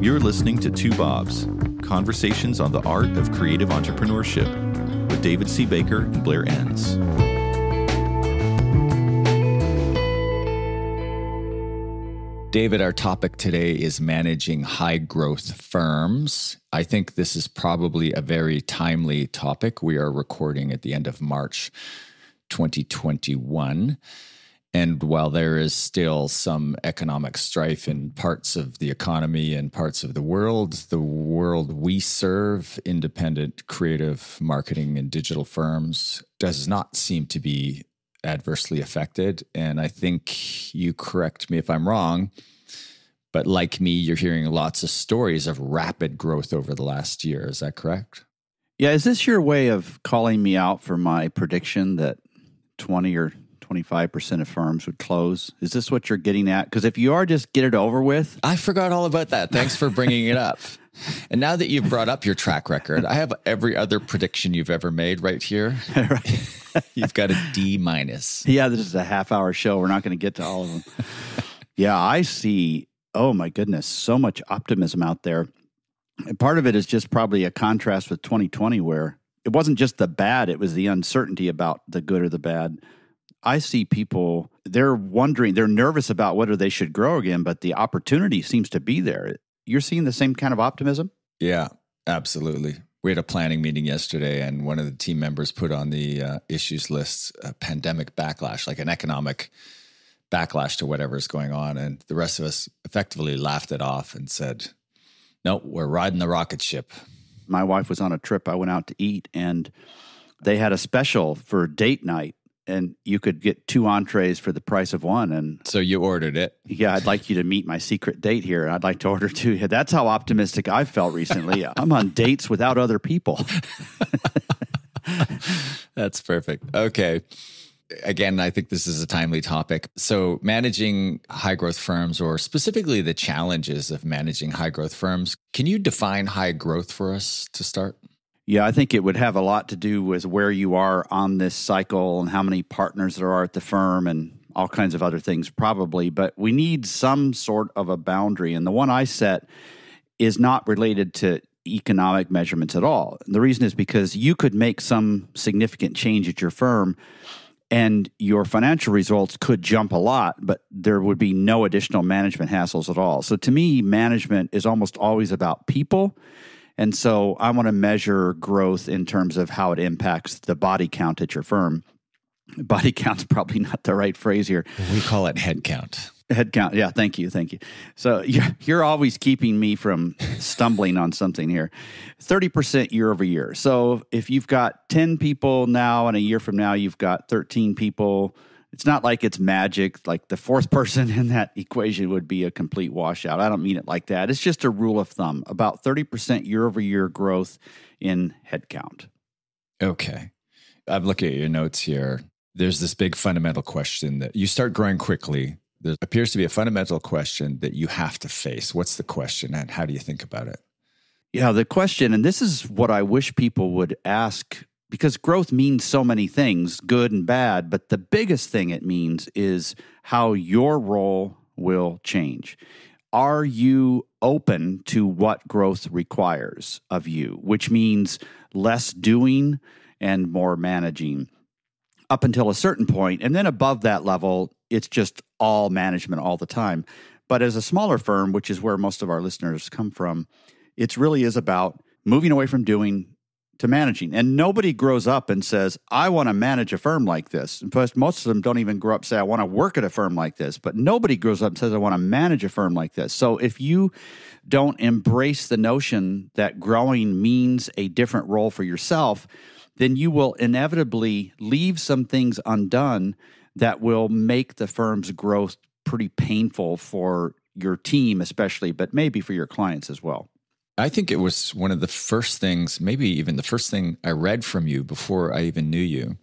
You're listening to Two Bobs, conversations on the art of creative entrepreneurship with David C. Baker and Blair Enns. David, our topic today is managing high-growth firms. I think this is probably a very timely topic. We are recording at the end of March 2021. And while there is still some economic strife in parts of the economy and parts of the world we serve, independent creative marketing and digital firms, does not seem to be adversely affected. And I think, you correct me if I'm wrong, but like me, you're hearing lots of stories of rapid growth over the last year. Is that correct? Yeah. Is this your way of calling me out for my prediction that 20 or 25% of firms would close? Is this what you're getting at? Because if you are, just get it over with. I forgot all about that. Thanks for bringing it up. And now that you've brought up your track record, I have every other prediction you've ever made right here. Right. You've got a D-. Yeah, this is a half-hour show. We're not going to get to all of them. Yeah, I see, oh my goodness, so much optimism out there. And part of it is just probably a contrast with 2020 where it wasn't just the bad, it was the uncertainty about the good or the bad. I see people, they're wondering, they're nervous about whether they should grow again, but the opportunity seems to be there. You're seeing the same kind of optimism? Yeah, absolutely. We had a planning meeting yesterday, and one of the team members put on the issues list a pandemic backlash, like an economic backlash to whatever's going on. And the rest of us effectively laughed it off and said, no, we're riding the rocket ship. My wife was on a trip. I went out to eat, and they had a special for date night. And you could get 2 entrees for the price of 1. And so you ordered it. Yeah, I'd like you to meet my secret date here. I'd like to order 2. Yeah, that's how optimistic I felt recently. I'm on dates without other people. That's perfect. Okay. Again, I think this is a timely topic. So managing high growth firms, or specifically the challenges of managing high growth firms, can you define high growth for us to start? Yeah, I think it would have a lot to do with where you are on this cycle and how many partners there are at the firm and all kinds of other things probably. But we need some sort of a boundary. And the one I set is not related to economic measurements at all. And the reason is because you could make some significant change at your firm and your financial results could jump a lot, but there would be no additional management hassles at all. So to me, management is almost always about people. And so I want to measure growth in terms of how it impacts the body count at your firm. Body count's probably not the right phrase here. We call it head count. Head count. Yeah, thank you. So you're always keeping me from stumbling on something here. 30% year over year. So if you've got 10 people now and a year from now you've got 13 people, it's not like it's magic, like the fourth person in that equation would be a complete washout. I don't mean it like that. It's just a rule of thumb, about 30% year-over-year growth in headcount. Okay. I'm looking at your notes here. There's this big fundamental question that you start growing quickly. There appears to be a fundamental question that you have to face. What's the question, and how do you think about it? Yeah, the question, and this is what I wish people would ask, because growth means so many things, good and bad, but the biggest thing it means is how your role will change. Are you open to what growth requires of you, which means less doing and more managing up until a certain point, and then above that level, it's just all management all the time. But as a smaller firm, which is where most of our listeners come from, it really is about moving away from doing to managing. And nobody grows up and says, I want to manage a firm like this. In fact, most of them don't even grow up and say, I want to work at a firm like this. But nobody grows up and says, I want to manage a firm like this. So if you don't embrace the notion that growing means a different role for yourself, then you will inevitably leave some things undone that will make the firm's growth pretty painful for your team especially, but maybe for your clients as well. I think it was one of the first things, maybe even the first thing I read from you before I even knew you.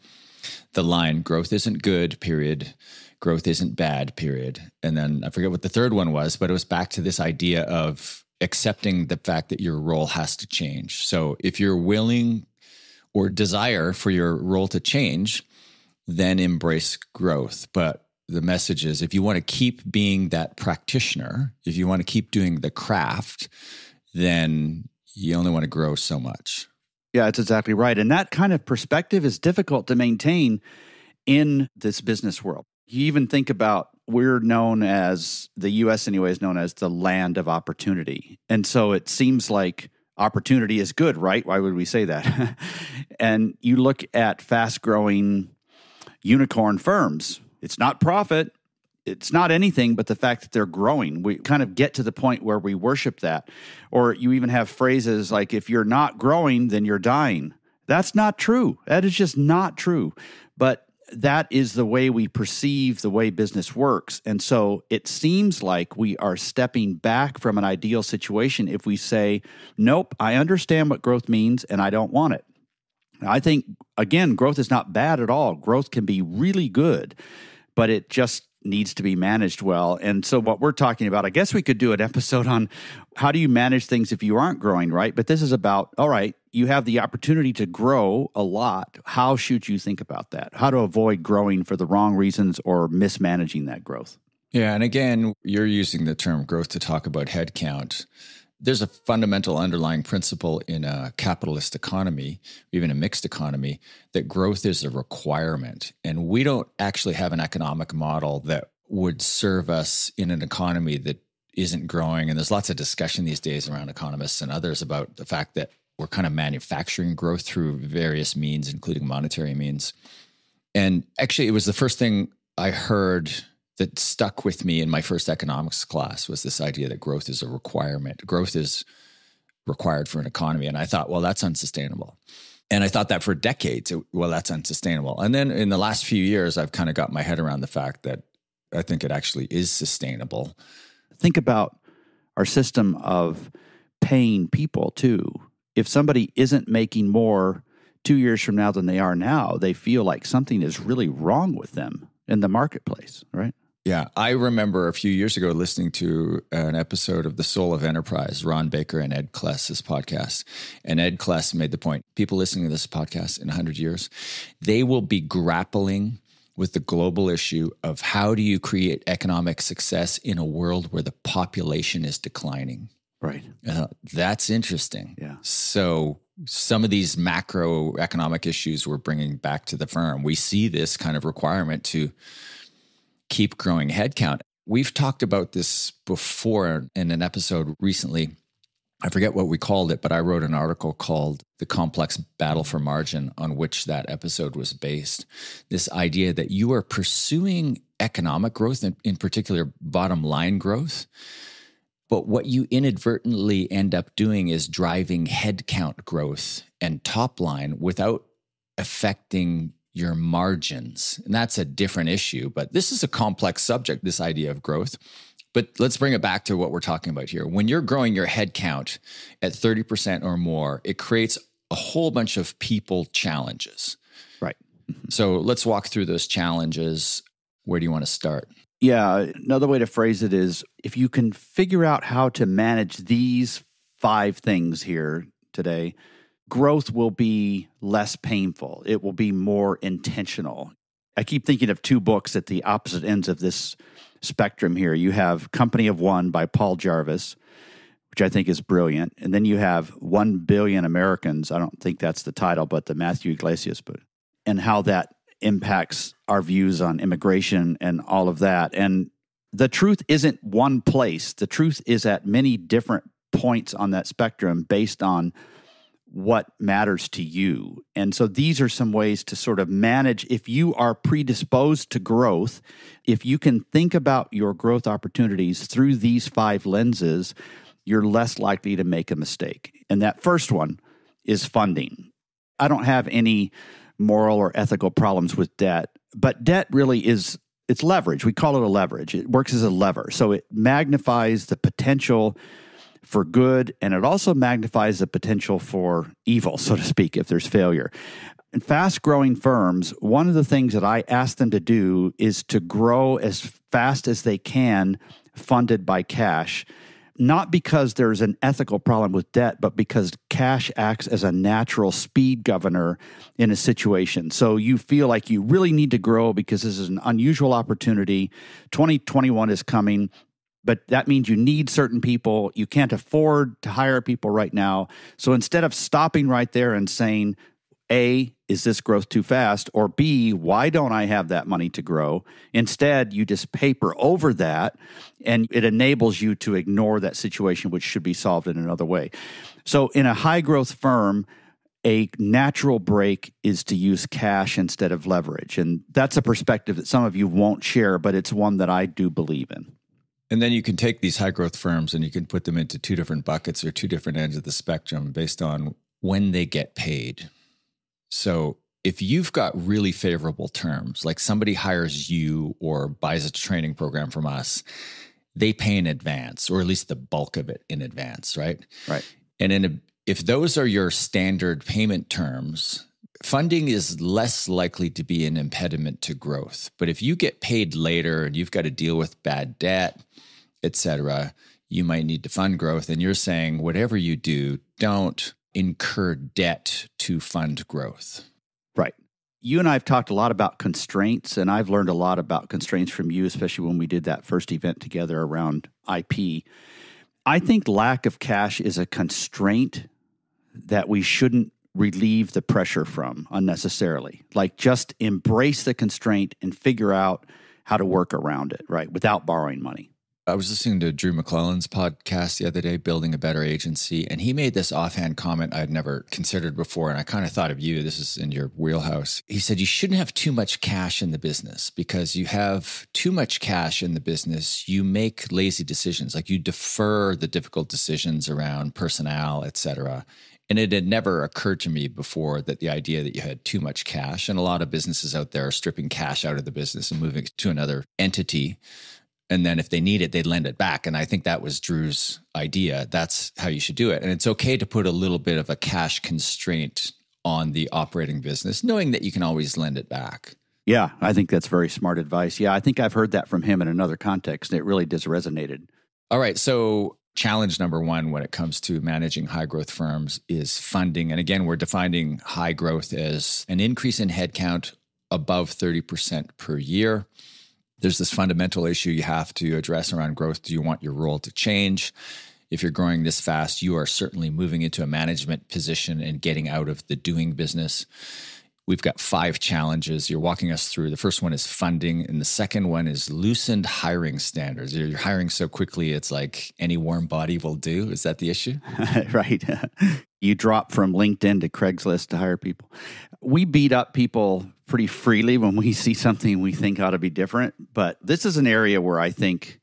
The line, growth isn't good, period. Growth isn't bad, period. And then I forget what the third one was, but it was back to this idea of accepting the fact that your role has to change. So if you're willing or desire for your role to change, then embrace growth. But the message is if you want to keep being that practitioner, if you want to keep doing the craft, then you only want to grow so much. Yeah, that's exactly right. And that kind of perspective is difficult to maintain in this business world. You even think about, we're known as, the U.S. anyway, is known as the land of opportunity. And so it seems like opportunity is good, right? Why would we say that? And you look at fast-growing unicorn firms. It's not profit. It's not anything but the fact that they're growing. We kind of get to the point where we worship that. Or you even have phrases like, if you're not growing, then you're dying. That's not true. That is just not true. But that is the way we perceive the way business works. And so it seems like we are stepping back from an ideal situation if we say, nope, I understand what growth means and I don't want it. I think, again, growth is not bad at all. Growth can be really good, but it just needs to be managed well. And so what we're talking about, I guess we could do an episode on how do you manage things if you aren't growing, right? But this is about, all right, you have the opportunity to grow a lot. How should you think about that? How to avoid growing for the wrong reasons or mismanaging that growth? Yeah, and again, you're using the term growth to talk about headcount. There's a fundamental underlying principle in a capitalist economy, even a mixed economy, that growth is a requirement. And we don't actually have an economic model that would serve us in an economy that isn't growing. And there's lots of discussion these days around economists and others about the fact that we're kind of manufacturing growth through various means, including monetary means. And actually, it was the first thing I heard that stuck with me in my first economics class was this idea that growth is a requirement. Growth is required for an economy. And I thought, well, that's unsustainable. And I thought that for decades, well, that's unsustainable. And then in the last few years, I've kind of got my head around the fact that I think it actually is sustainable. Think about our system of paying people too. If somebody isn't making more 2 years from now than they are now, they feel like something is really wrong with them in the marketplace, right? Yeah, I remember a few years ago listening to an episode of The Soul of Enterprise, Ron Baker and Ed Kless's podcast. And Ed Kless made the point, people listening to this podcast in 100 years, they will be grappling with the global issue of how do you create economic success in a world where the population is declining. Right. That's interesting. Yeah. So some of these macroeconomic issues we're bringing back to the firm, we see this kind of requirement to keep growing headcount. We've talked about this before in an episode recently. I forget what we called it, but I wrote an article called The Complex Battle for Margin, on which that episode was based. This idea that you are pursuing economic growth, in particular bottom line growth, but what you inadvertently end up doing is driving headcount growth and top line without affecting your margins. And that's a different issue, but this is a complex subject, this idea of growth. But let's bring it back to what we're talking about here. When you're growing your headcount at 30% or more, it creates a whole bunch of people challenges. Right. So let's walk through those challenges. Where do you want to start? Yeah, another way to phrase it is, if you can figure out how to manage these 5 things here today, growth will be less painful. It will be more intentional. I keep thinking of 2 books at the opposite ends of this spectrum here. You have Company of One by Paul Jarvis, which I think is brilliant. And then you have 1 Billion Americans. I don't think that's the title, but the Matthew Iglesias book, and how that impacts our views on immigration and all of that. And the truth isn't one place. The truth is at many different points on that spectrum based on what matters to you. And so these are some ways to sort of manage. If you are predisposed to growth, if you can think about your growth opportunities through these 5 lenses, you're less likely to make a mistake. And that first one is funding. I don't have any moral or ethical problems with debt, but debt really is, it's leverage. We call it a leverage. It works as a lever. So it magnifies the potential for good, and it also magnifies the potential for evil, so to speak, if there's failure. In fast-growing firms, one of the things that I ask them to do is to grow as fast as they can, funded by cash. not because there's an ethical problem with debt, but because cash acts as a natural speed governor in a situation. So you feel like you really need to grow because this is an unusual opportunity. 2021 is coming, but that means you need certain people. You can't afford to hire people right now. So instead of stopping right there and saying, A, is this growth too fast? Or B, why don't I have that money to grow? Instead, you just paper over that, and it enables you to ignore that situation, which should be solved in another way. So in a high growth firm, a natural break is to use cash instead of leverage. And that's a perspective that some of you won't share, but it's one that I do believe in. And then you can take these high growth firms and you can put them into two different buckets or two different ends of the spectrum based on when they get paid. So if you've got really favorable terms, like somebody hires you or buys a training program from us, they pay in advance, or at least the bulk of it in advance, right? Right. And if those are your standard payment terms, funding is less likely to be an impediment to growth. But if you get paid later and you've got to deal with bad debt, et cetera, you might need to fund growth. And you're saying whatever you do, don't incur debt to fund growth. Right. You and I have talked a lot about constraints, and I've learned a lot about constraints from you, especially when we did that first event together around IP. I think lack of cash is a constraint that we shouldn't relieve the pressure from unnecessarily. Like, just embrace the constraint and figure out how to work around it, right, without borrowing money. I was listening to Drew McClellan's podcast the other day, Building a Better Agency, and he made this offhand comment I'd never considered before, and I kind of thought of you. This is in your wheelhouse. He said you shouldn't have too much cash in the business, because you have too much cash in the business, you make lazy decisions, like you defer the difficult decisions around personnel, et cetera. And it had never occurred to me before that the idea that you had too much cash, and a lot of businesses out there are stripping cash out of the business and moving it to another entity. And then if they need it, they lend it back. And I think that was Drew's idea. That's how you should do it. And it's okay to put a little bit of a cash constraint on the operating business, knowing that you can always lend it back. Yeah, I think that's very smart advice. Yeah, I think I've heard that from him in another context, and it really just resonated. All right. So challenge number one when it comes to managing high growth firms is funding. And again, we're defining high growth as an increase in headcount above 30% per year. There's this fundamental issue you have to address around growth. Do you want your role to change? If you're growing this fast, you are certainly moving into a management position and getting out of the doing business. We've got 5 challenges you're walking us through. The first one is funding, and the second one is loosened hiring standards. You're hiring so quickly, it's like any warm body will do. Is that the issue? Right. You drop from LinkedIn to Craigslist to hire people. We beat up people pretty freely when we see something we think ought to be different. But this is an area where I think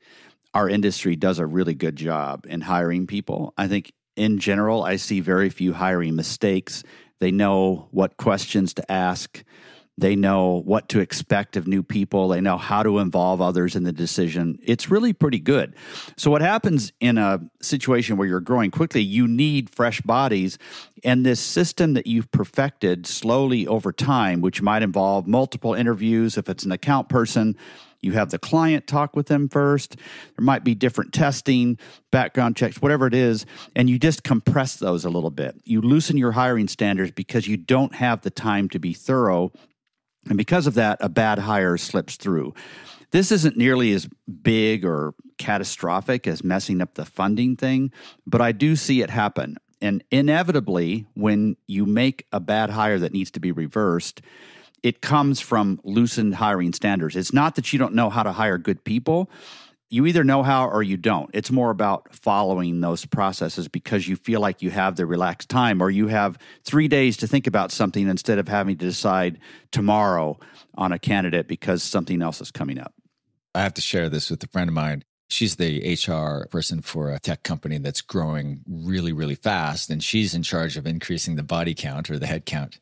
our industry does a really good job in hiring people. I think in general, I see very few hiring mistakes. They know what questions to ask. They know what to expect of new people. They know how to involve others in the decision. It's really pretty good. So what happens in a situation where you're growing quickly, you need fresh bodies. And this system that you've perfected slowly over time, which might involve multiple interviews. If it's an account person, you have the client talk with them first. There might be different testing, background checks, whatever it is, and you just compress those a little bit. You loosen your hiring standards because you don't have the time to be thorough. And because of that, a bad hire slips through. This isn't nearly as big or catastrophic as messing up the funding thing, but I do see it happen. And inevitably, when you make a bad hire that needs to be reversed, it comes from loosened hiring standards. It's not that you don't know how to hire good people. You either know how or you don't. It's more about following those processes because you feel like you have the relaxed time, or you have 3 days to think about something instead of having to decide tomorrow on a candidate because something else is coming up. I have to share this with a friend of mine. She's the HR person for a tech company that's growing really, really fast, and she's in charge of increasing the body count or the head count.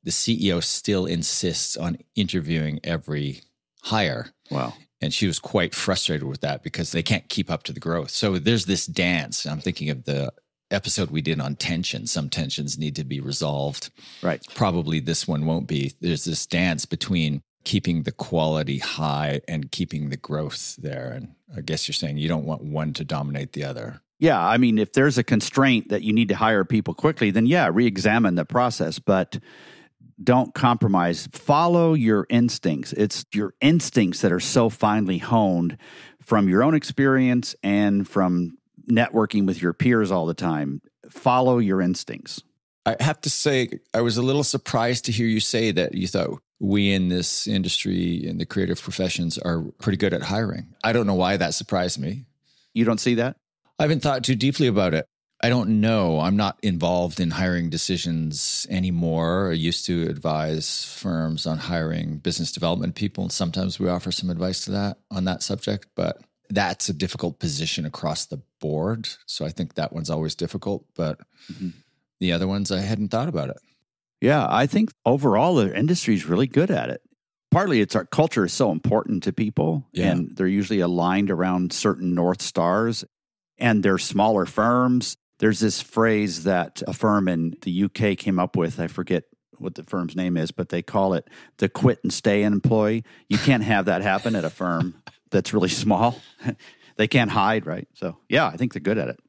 The CEO still insists on interviewing every hire. Wow. And she was quite frustrated with that because they can't keep up to the growth. So there's this dance. I'm thinking of the episode we did on tension. Some tensions need to be resolved. Right. Probably this one won't be. There's this dance between keeping the quality high and keeping the growth there. And I guess you're saying you don't want one to dominate the other. Yeah, I mean, if there's a constraint that you need to hire people quickly, then yeah, re-examine the process, but don't compromise. Follow your instincts. It's your instincts that are so finely honed from your own experience and from networking with your peers all the time. Follow your instincts. I have to say, I was a little surprised to hear you say that you thought we in this industry, in the creative professions, are pretty good at hiring. I don't know why that surprised me. You don't see that? I haven't thought too deeply about it. I don't know. I'm not involved in hiring decisions anymore. I used to advise firms on hiring business development people, and sometimes we offer some advice to that on that subject, but that's a difficult position across the board. So I think that one's always difficult, but the other ones, I hadn't thought about it. Yeah, I think overall the industry is really good at it. Partly it's our culture is so important to people, and they're usually aligned around certain North Stars, and they're smaller firms. There's this phrase that a firm in the UK came up with. I forget what the firm's name is, but they call it the quit and stay employee. You can't have that happen at a firm that's really small. They can't hide, right? So, yeah, I think they're good at it.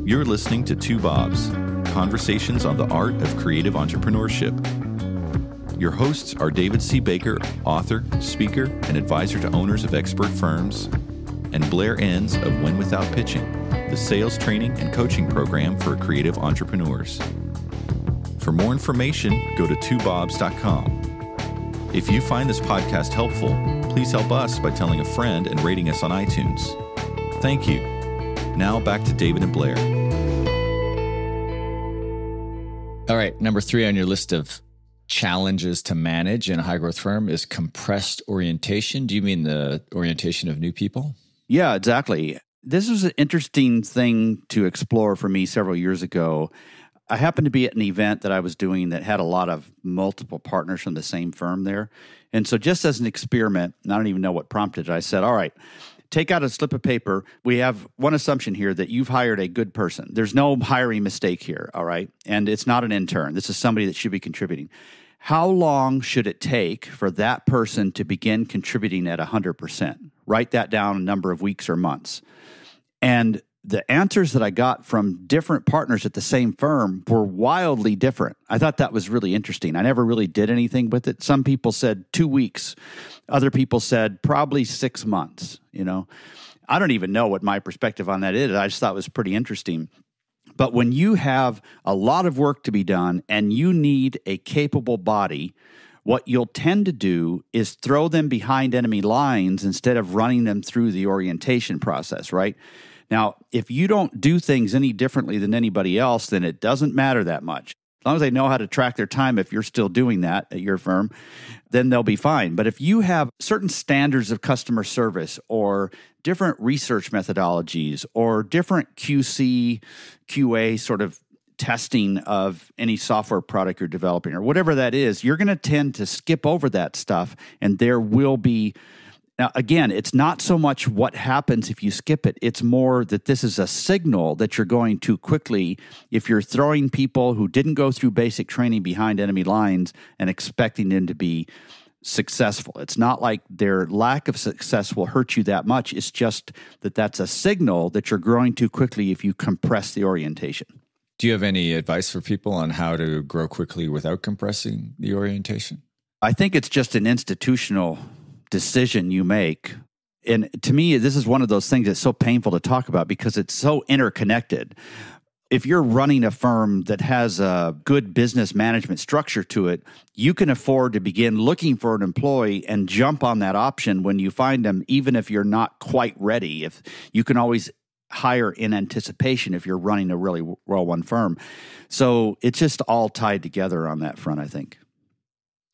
You're listening to Two Bobs, conversations on the art of creative entrepreneurship. Your hosts are David C. Baker, author, speaker, and advisor to owners of expert firms, and Blair Enns of Win Without Pitching, the sales training and coaching program for creative entrepreneurs. For more information, go to twobobs.com. If you find this podcast helpful, please help us by telling a friend and rating us on iTunes. Thank you. Now back to David and Blair. All right, number 3 on your list of challenges to manage in a high-growth firm is compressed orientation. Do you mean the orientation of new people? Yeah, exactly. This was an interesting thing to explore for me several years ago. I happened to be at an event that I was doing that had a lot of multiple partners from the same firm there. And so just as an experiment, and I don't even know what prompted it, I said, all right, take out a slip of paper. We have one assumption here that you've hired a good person. There's no hiring mistake here, all right? And it's not an intern. This is somebody that should be contributing. How long should it take for that person to begin contributing at 100%? Write that down a number of weeks or months. And the answers that I got from different partners at the same firm were wildly different. I thought that was really interesting. I never really did anything with it. Some people said 2 weeks. Other people said probably 6 months. You know, I don't even know what my perspective on that is. I just thought it was pretty interesting. But when you have a lot of work to be done and you need a capable body, what you'll tend to do is throw them behind enemy lines instead of running them through the orientation process, right? Now, if you don't do things any differently than anybody else, then it doesn't matter that much. As long as they know how to track their time, if you're still doing that at your firm, then they'll be fine. But if you have certain standards of customer service or different research methodologies or different QC, QA sort of testing of any software product you're developing or whatever that is, you're going to tend to skip over that stuff, and there will be... Now, again, it's not so much what happens if you skip it. It's more that this is a signal that you're going too quickly if you're throwing people who didn't go through basic training behind enemy lines and expecting them to be successful. It's not like their lack of success will hurt you that much. It's just that that's a signal that you're growing too quickly if you compress the orientation. Do you have any advice for people on how to grow quickly without compressing the orientation? I think it's just an institutional decision you make. And to me, this is one of those things that's so painful to talk about because it's so interconnected. If you're running a firm that has a good business management structure to it, you can afford to begin looking for an employee and jump on that option when you find them, even if you're not quite ready. If you can always hire in anticipation if you're running a really well-run firm. So it's just all tied together on that front, I think.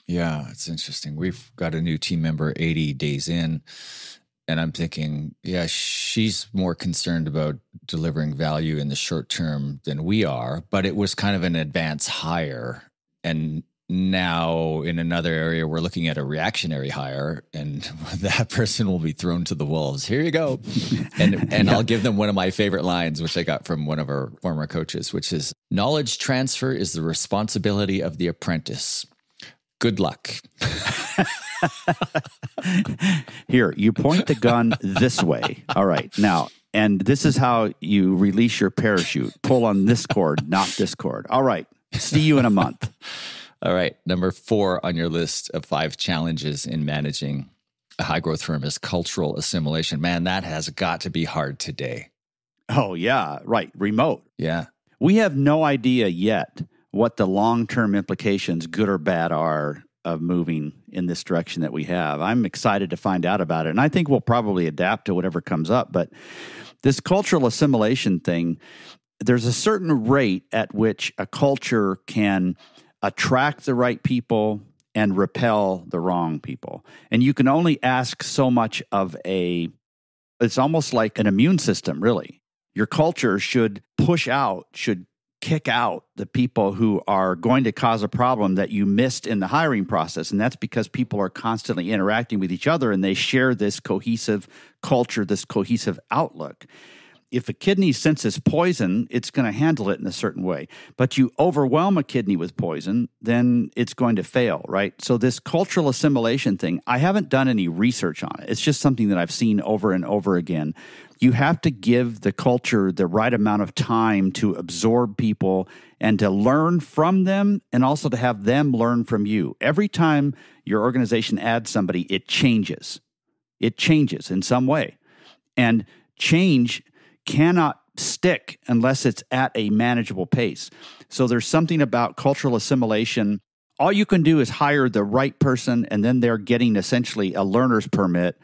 Yeah, it's interesting. We've got a new team member 80 days in, and I'm thinking, yeah, she's more concerned about delivering value in the short term than we are, but it was kind of an advance hire. And now in another area, we're looking at a reactionary hire, and that person will be thrown to the wolves. Here you go. And I'll give them one of my favorite lines, which I got from one of our former coaches, which is, knowledge transfer is the responsibility of the apprentice. Good luck. Here, you point the gun this way. All right. Now, and this is how you release your parachute. Pull on this cord, not this cord. All right. See you in a month. All right. Number 4 on your list of 5 challenges in managing a high growth firm is cultural assimilation. Man, that has got to be hard today. Oh, yeah. Right. Remote. Yeah. We have no idea yet what the long-term implications, good or bad, are of moving in this direction that we have. I'm excited to find out about it. And I think we'll probably adapt to whatever comes up. But this cultural assimilation thing, there's a certain rate at which a culture can attract the right people and repel the wrong people. And you can only ask so much of it's almost like an immune system, really. Your culture should should kick out the people who are going to cause a problem that you missed in the hiring process. And that's because people are constantly interacting with each other and they share this cohesive culture, this cohesive outlook. If a kidney senses poison, it's going to handle it in a certain way. But you overwhelm a kidney with poison, then it's going to fail, right? So this cultural assimilation thing, I haven't done any research on it. It's just something that I've seen over and over again. You have to give the culture the right amount of time to absorb people and to learn from them and also to have them learn from you. Every time your organization adds somebody, it changes. It changes in some way. And change cannot stick unless it's at a manageable pace. So there's something about cultural assimilation. All you can do is hire the right person, and then they're getting essentially a learner's permit,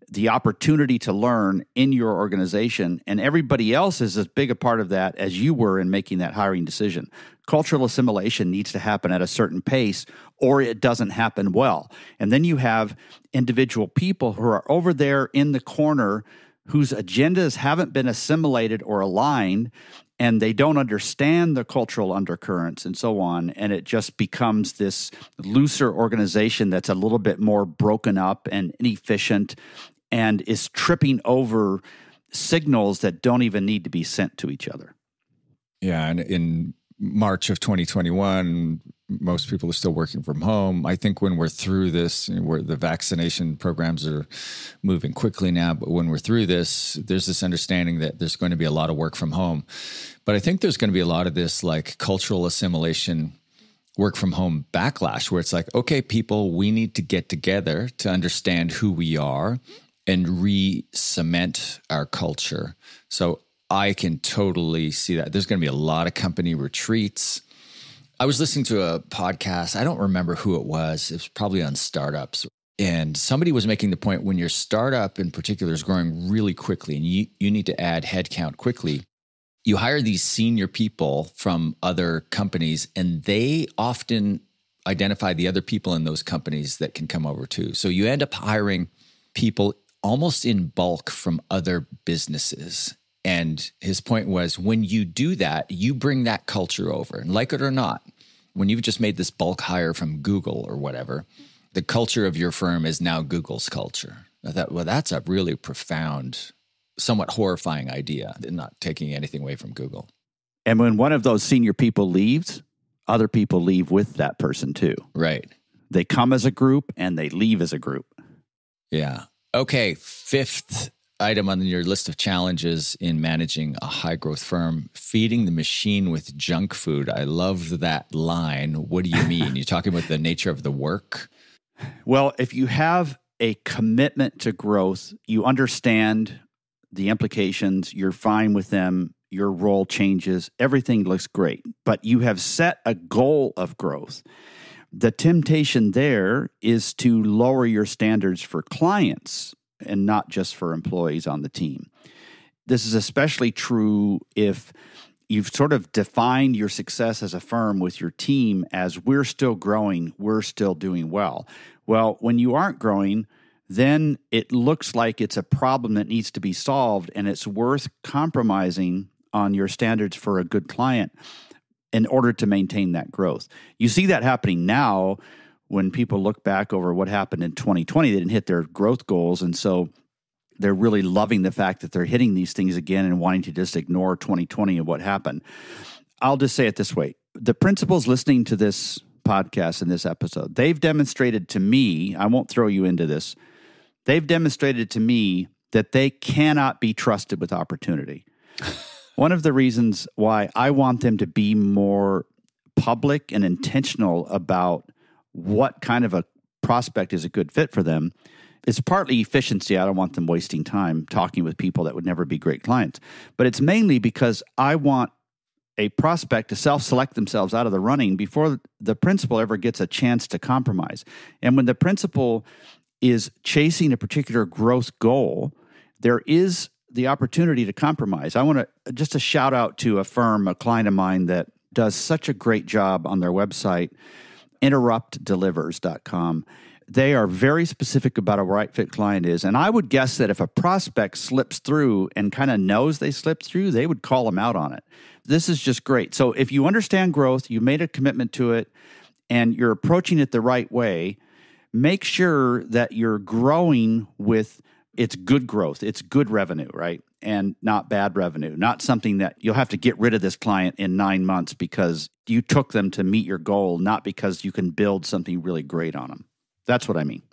the opportunity to learn in your organization, and everybody else is as big a part of that as you were in making that hiring decision. Cultural assimilation needs to happen at a certain pace, or it doesn't happen well. And then you have individual people who are over there in the corner whose agendas haven't been assimilated or aligned, and they don't understand the cultural undercurrents and so on, and it just becomes this looser organization that's a little bit more broken up and inefficient and is tripping over signals that don't even need to be sent to each other. Yeah, and in March of 2021, most people are still working from home. I think when we're through this, where the vaccination programs are moving quickly now, but when we're through this, there's this understanding that there's going to be a lot of work from home. But I think there's going to be a lot of this like cultural assimilation, work from home backlash, where it's like, okay, people, we need to get together to understand who we are and re-cement our culture. So I can totally see that. There's going to be a lot of company retreats. I was listening to a podcast. I don't remember who it was. It was probably on startups. And somebody was making the point, when your startup in particular is growing really quickly and you need to add headcount quickly, you hire these senior people from other companies, and they often identify the other people in those companies that can come over too. So you end up hiring people almost in bulk from other businesses. And his point was, when you do that, you bring that culture over. And like it or not, when you've just made this bulk hire from Google or whatever, the culture of your firm is now Google's culture. I thought, well, that's a really profound, somewhat horrifying idea, not taking anything away from Google. And when one of those senior people leaves, other people leave with that person too. Right. They come as a group and they leave as a group. Yeah. Okay. 5th item on your list of challenges in managing a high growth firm: feeding the machine with junk food. I love that line. What do you mean? You're talking about the nature of the work? Well, if you have a commitment to growth, you understand the implications, you're fine with them, your role changes, everything looks great, but you have set a goal of growth. The temptation there is to lower your standards for clients and not just for employees on the team. This is especially true if you've sort of defined your success as a firm with your team as we're still growing, we're still doing well. Well, when you aren't growing, then it looks like it's a problem that needs to be solved, and it's worth compromising on your standards for a good client in order to maintain that growth. You see that happening now. When people look back over what happened in 2020, they didn't hit their growth goals. And so they're really loving the fact that they're hitting these things again and wanting to just ignore 2020 and what happened. I'll just say it this way. The principals listening to this podcast in this episode. They've demonstrated to me, I won't throw you into this, they've demonstrated to me that they cannot be trusted with opportunity. One of the reasons why I want them to be more public and intentional about what kind of a prospect is a good fit for them is partly efficiency. I don't want them wasting time talking with people that would never be great clients. But it's mainly because I want a prospect to self-select themselves out of the running before the principal ever gets a chance to compromise. And when the principal is chasing a particular growth goal, there is the opportunity to compromise. I want to just a shout out to a firm, a client of mine that does such a great job on their website, interruptdelivers.com. They are very specific about a right fit client is. And I would guess that if a prospect slips through and kind of knows they slipped through, they would call them out on it. This is just great. So if you understand growth, you made a commitment to it, and you're approaching it the right way, make sure that you're growing with it's good growth. It's good revenue, right? And not bad revenue, not something that you'll have to get rid of this client in 9 months because you took them to meet your goal, not because you can build something really great on them. That's what I mean.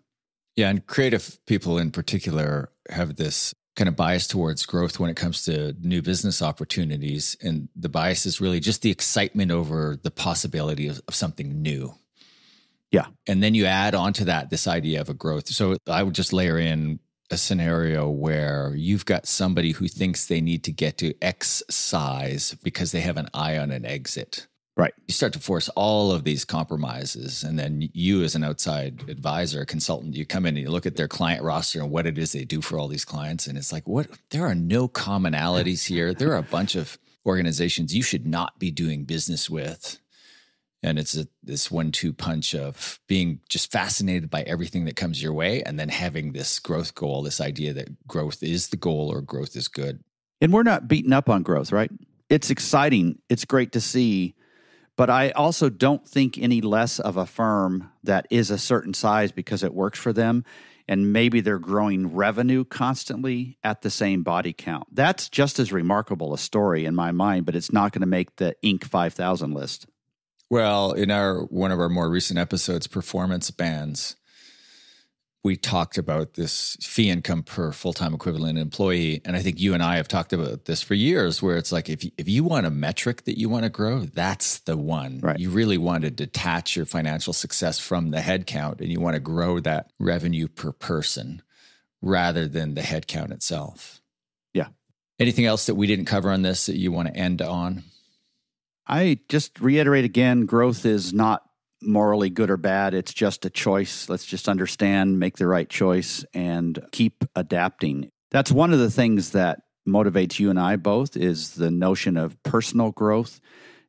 Yeah, and creative people in particular have this kind of bias towards growth when it comes to new business opportunities. And the bias is really just the excitement over the possibility of something new. Yeah. And then you add onto that this idea of a growth. So I would just layer in a scenario where you've got somebody who thinks they need to get to X size because they have an eye on an exit. Right. You start to force all of these compromises. And then you as an outside advisor, a consultant, you come in and you look at their client roster and what it is they do for all these clients. And it's like, what? There are no commonalities here. There are a bunch of organizations you should not be doing business with. And it's this 1-2 punch of being just fascinated by everything that comes your way and then having this growth goal, this idea that growth is the goal or growth is good. And we're not beating up on growth, right? It's exciting. It's great to see. But I also don't think any less of a firm that is a certain size because it works for them, and maybe they're growing revenue constantly at the same body count. That's just as remarkable a story in my mind, but it's not going to make the Inc. 5000 list. Well, in one of our more recent episodes, Performance Bands, we talked about this fee income per full-time equivalent employee. And I think you and I have talked about this for years, where it's like, if you want a metric that you want to grow, that's the one. Right. You really want to detach your financial success from the head count, and you want to grow that revenue per person rather than the head count itself. Yeah. Anything else that we didn't cover on this that you want to end on? I just reiterate again, growth is not morally good or bad. It's just a choice. Let's just understand, make the right choice, and keep adapting. That's one of the things that motivates you and I both is the notion of personal growth.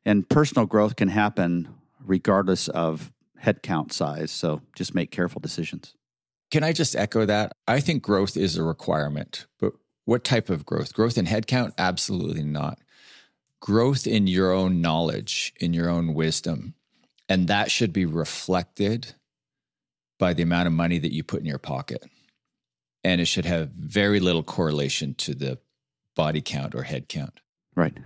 And personal growth can happen regardless of headcount size. So just make careful decisions. Can I just echo that? I think growth is a requirement, but what type of growth? Growth in headcount? Absolutely not. Growth in your own knowledge, in your own wisdom. And that should be reflected by the amount of money that you put in your pocket. And it should have very little correlation to the body count or head count. Right.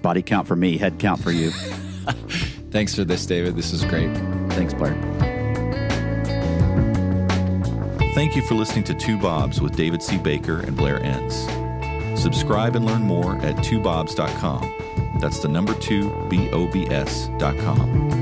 Body count for me, head count for you. Thanks for this, David. This is great. Thanks, Blair. Thank you for listening to Two Bobs with David C. Baker and Blair Enns. Subscribe and learn more at twobobs.com. That's the number 2, BOBS.com.